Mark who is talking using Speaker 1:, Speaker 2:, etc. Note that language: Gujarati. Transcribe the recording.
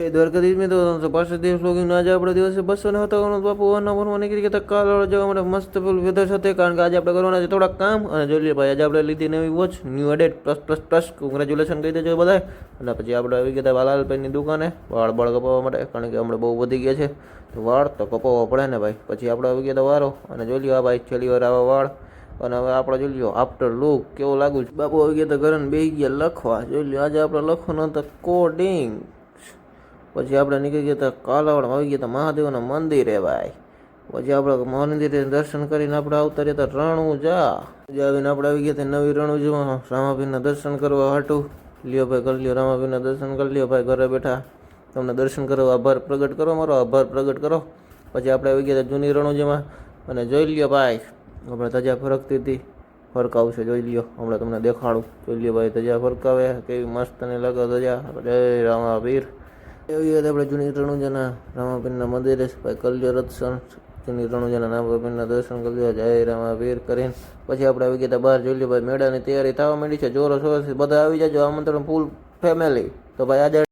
Speaker 1: દ્વારકાધીશ મિત્રો 65 દિવસ લોગીનો આજે આપણે દિવસે 257 બાપુ વારના ભરવા નીકળી ગયા કાલ જવા માટે મસ્ત ફૂલ વેધર સાથે, કારણ કે આજે આપણે કરવાના છે થોડાક કામ. અને જોઈ લઈએ ભાઈ, આજે આપણે લીધી નવી watch, new added plus congratulation કહી દેજો બધા. અને પછી આપણે આવી ગયા વાલાલભાઈની દુકાને વાળ કપાવવા માટે, કારણ કે હમણાં બહુ વધી ગયા છે તો વાળ તો કપાવવા પડે ને ભાઈ. પછી આપણે આવી ગયા વારો, અને જોઈ લ્યો આ ભાઈ છેલ્લી વાર આવા વાળ. અને હવે આપણે જોઈ લ્યો આફ્ટર લુક કેવો લાગુ છે. બાપુ આવી ગયા ઘરે બેસી ગયા લખવા. જોઈ લ્યો આજે આપણે લખવાનું હતું કોડિંગ. પછી આપણે નીકળી ગયા હતા કાલાવાડ, આવી ગયા હતા મહાદેવના મંદિરે ભાઈ. પછી આપણે મંદિરે દર્શન કરીને આપણે આવતા રહ્યા હતા રણુજા. આવીને આપણે આવી ગયા હતા નવી રણુજામાં રામાપીરના દર્શન કરવા હાટું. લ્યો ભાઈ કરી લ્યો, રામાપીરના દર્શન કરી લ્યો ભાઈ. ઘરે બેઠા તમને દર્શન કરો, આભાર પ્રગટ કરો, મારો આભાર પ્રગટ કરો. પછી આપણે આવી ગયા હતા જૂની રણુજામાં, અને જોઈ લ્યો ભાઈ આપણે ધજા ફરકતી હતી, ફરકાવશે જોઈ લ્યો, હમણાં તમને દેખાડું. જોઈ લ્યો ભાઈ ધજા ફરકાવે કેવી મસ્ત ને લાગે ધજા. જય રામાપીર. એવી રીતે આપણે જૂની રણુજાના રામાપીરના મંદિરે ભાઈ કલ્યો દર્શન, જૂની રણુજાના રામાપીરના દર્શન કરી જય રામાપીર કરીને પછી આપણે આવી ગયા બહાર. જોઈ લો ભાઈ મેળાની તૈયારી થવા માંડી છે જોરો શોરથી, બધા આવી જાજો, આમંત્રણ ફૂલ ફેમિલી. તો ભાઈ આજે